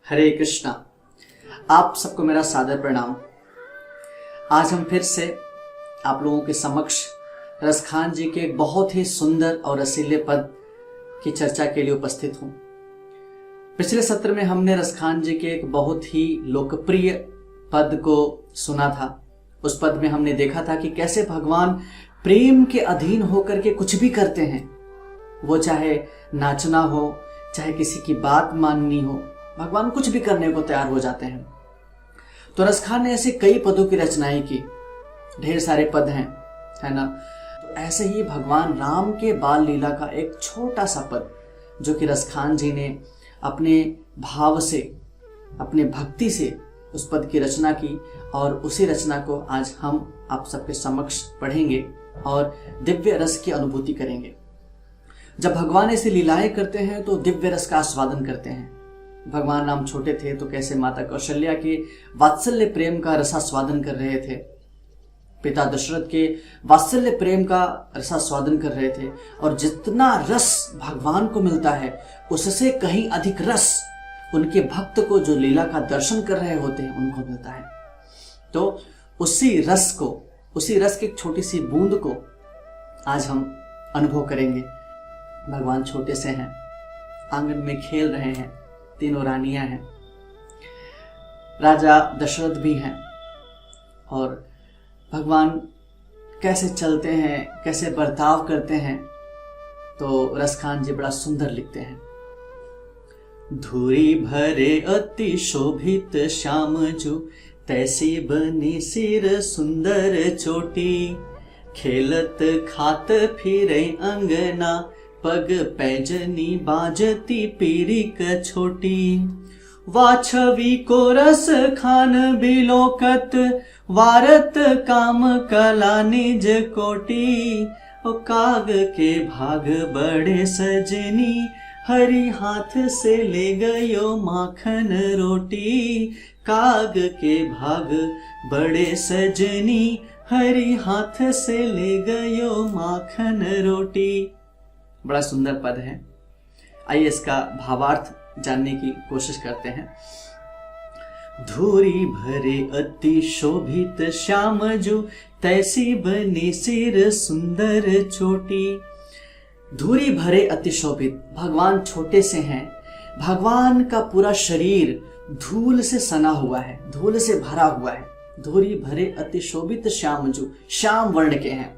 हरे कृष्णा। आप सबको मेरा सादर प्रणाम। आज हम फिर से आप लोगों के समक्ष रसखान जी के एक बहुत ही सुंदर और रसीले पद की चर्चा के लिए उपस्थित हूं। पिछले सत्र में हमने रसखान जी के एक बहुत ही लोकप्रिय पद को सुना था। उस पद में हमने देखा था कि कैसे भगवान प्रेम के अधीन होकर के कुछ भी करते हैं। वो चाहे नाचना हो, चाहे किसी की बात माननी हो, भगवान कुछ भी करने को तैयार हो जाते हैं। तो रसखान ने ऐसे कई पदों की रचनाएं की, ढेर सारे पद हैं, है ना। तो ऐसे ही भगवान राम के बाल लीला का एक छोटा सा पद जो कि रसखान जी ने अपने भाव से, अपने भक्ति से उस पद की रचना की, और उसी रचना को आज हम आप सबके समक्ष पढ़ेंगे और दिव्य रस की अनुभूति करेंगे। जब भगवान ऐसी लीलाएं करते हैं तो दिव्य रस का आस्वादन करते हैं। भगवान राम छोटे थे तो कैसे माता कौशल्या के वात्सल्य प्रेम का रसास्वादन कर रहे थे, पिता दशरथ के वात्सल्य प्रेम का रसास्वादन कर रहे थे, और जितना रस भगवान को मिलता है उससे कहीं अधिक रस उनके भक्त को जो लीला का दर्शन कर रहे होते हैं उनको मिलता है। तो उसी रस की एक छोटी सी बूंद को आज हम अनुभव करेंगे। भगवान छोटे से हैं, आंगन में खेल रहे हैं, तीनों रानियां हैं, राजा दशरथ भी हैं, और भगवान कैसे चलते हैं, कैसे बर्ताव करते हैं, तो रसखान जी बड़ा सुंदर लिखते हैं। धूरी भरे अति शोभित श्याम जू, तैसी बनी सिर सुंदर चोटी, खेलत खात फिरे अंगना, पग पैजनी बाजती पीरी छोटी, वा छवि को रस खान बिलोकत, वारत काम कला निज कोटी, ओ काग के भाग बड़े सजनी, हरि हाथ से ले गयो माखन रोटी, काग के भाग बड़े सजनी, हरि हाथ से ले गयो माखन रोटी। बड़ा सुंदर पद है। आइए इसका भावार्थ जानने की कोशिश करते हैं। धूरी भरे अति शोभित श्याम जू, तैसी बनी सिर सुंदर चोटी। धूरी भरे अति शोभित, भगवान छोटे से हैं, भगवान का पूरा शरीर धूल से सना हुआ है, धूल से भरा हुआ है। धूरी भरे अति शोभित श्याम जू, श्याम वर्ण के हैं।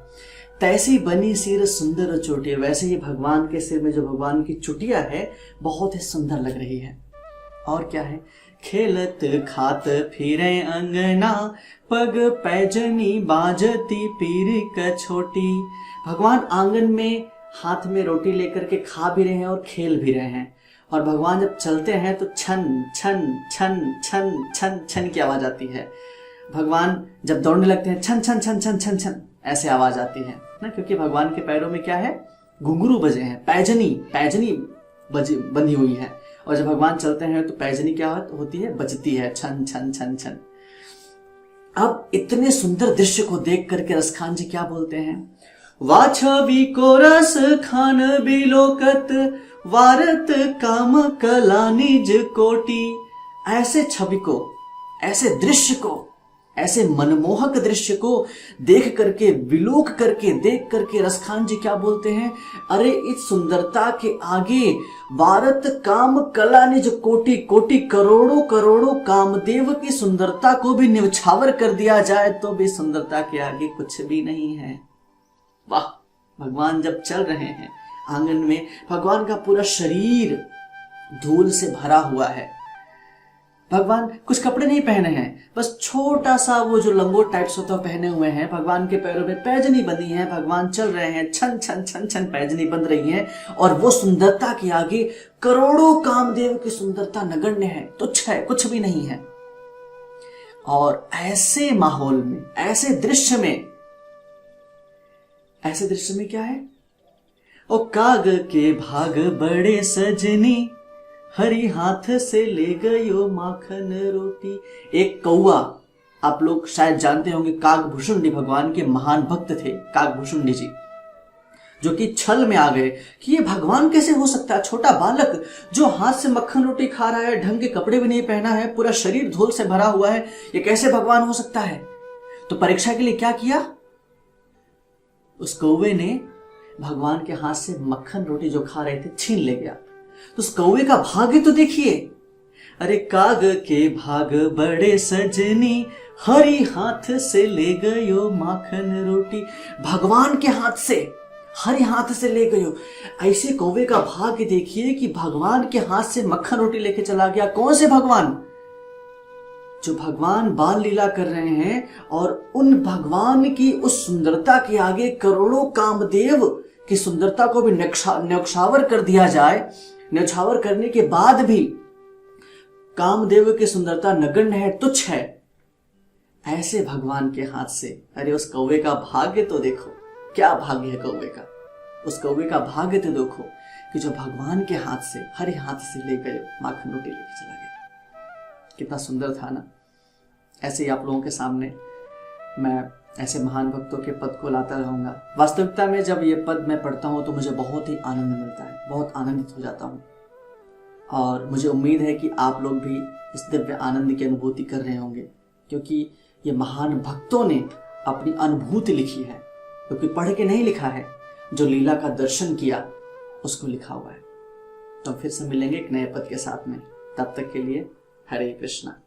तैसी बनी सिर सुंदर चोटी, वैसे ही भगवान के सिर में जो भगवान की चुटिया है बहुत ही सुंदर लग रही है। और क्या है? खेलत खात फिरे अंगना, पग पैजनी बाजती पीर छोटी। भगवान आंगन में हाथ में रोटी लेकर के खा भी रहे हैं और खेल भी रहे हैं, और भगवान जब चलते हैं तो छन छन छन छन छन छन की आवाज आती है। भगवान जब दौड़ने लगते हैं छन छन छन छन छन छन ऐसे आवाज आती है ना, क्योंकि भगवान के पैरों में क्या है? घुंघरू बजे हैं, पैजनी बंधी हुई है, और जब भगवान चलते हैं तो पैजनी क्या होती है? बजती है, छन छन छन छन। अब इतने सुंदर दृश्य को देख करके रसखान जी क्या बोलते हैं? वा छवि को रस खान बिलोकत, वारत काम कला निज कोटी। ऐसे छवि को, ऐसे दृश्य को, ऐसे मनमोहक दृश्य को देख करके, विलोक करके, देख करके रसखान जी क्या बोलते हैं? अरे इस सुंदरता के आगे वारत काम कला निज कोटि, कोटि करोड़ों करोड़ों कामदेव की सुंदरता को भी न्यौछावर कर दिया जाए तो भी सुंदरता के आगे कुछ भी नहीं है। वाह! भगवान जब चल रहे हैं आंगन में, भगवान का पूरा शरीर धूल से भरा हुआ है। भगवान कुछ कपड़े नहीं पहने हैं, बस छोटा सा वो जो लंगोट टाइप्स होता है पहने हुए हैं। भगवान के पैरों में पैजनी बंधी है, भगवान चल रहे हैं, छन छन छन छन पैजनी बंध रही है, और वो सुंदरता के आगे करोड़ों कामदेव की सुंदरता नगण्य है, तुच्छ है, कुछ भी नहीं है। और ऐसे माहौल में, ऐसे दृश्य में क्या है? ओ काग के भाग बड़े सजनी, हरि हाथ से ले गयो माखन रोटी। एक कौआ, आप लोग शायद जानते होंगे, कागभूषुंडी भगवान के महान भक्त थे कागभूषुंडी जी। जो कि छल में आ गए कि ये भगवान कैसे हो सकता है, छोटा बालक जो हाथ से मक्खन रोटी खा रहा है, ढंग के कपड़े भी नहीं पहना है, पूरा शरीर धूल से भरा हुआ है, ये कैसे भगवान हो सकता है। तो परीक्षा के लिए क्या किया, उस कौवे ने भगवान के हाथ से मक्खन रोटी जो खा रहे थे छीन ले गया। तो उस कौवे का भाग्य तो देखिए, अरे काग के भाग बड़े सजनी, हरी हाथ से ले गयो माखन रोटी। भगवान के हाथ से, हरी हाथ से ले गयो। ऐसे कौवे का भाग्य देखिए कि भगवान के हाथ से मक्खन रोटी लेके चला गया। कौन से भगवान, जो भगवान बाल लीला कर रहे हैं, और उन भगवान की उस सुंदरता के आगे करोड़ों कामदेव की सुंदरता को भी न्यौछावर कर दिया जाए, न्यौछावर करने के बाद भी कामदेव की सुंदरता नगण्य है, तुच्छ है, ऐसे भगवान के हाथ से। अरे उस कौवे का भाग्य तो देखो, क्या भाग्य है कौवे का। उस कौवे का भाग्य तो देखो कि जो भगवान के हाथ से, हरी हाथ से ले गए माखन रोटी लेके चला गया। कितना सुंदर था ना। ऐसे ही आप लोगों के सामने मैं ऐसे महान भक्तों के पद को लाता रहूंगा। वास्तविकता में जब ये पद मैं पढ़ता हूँ तो मुझे बहुत ही आनंद मिलता है, बहुत आनंदित हो जाता हूँ। और मुझे उम्मीद है कि आप लोग भी इस दिव्य आनंद की अनुभूति कर रहे होंगे, क्योंकि ये महान भक्तों ने अपनी अनुभूति लिखी है, क्योंकि पढ़ के नहीं लिखा है, जो लीला का दर्शन किया उसको लिखा हुआ है। तो फिर से मिलेंगे एक नए पद के साथ में, तब तक के लिए हरे कृष्णा।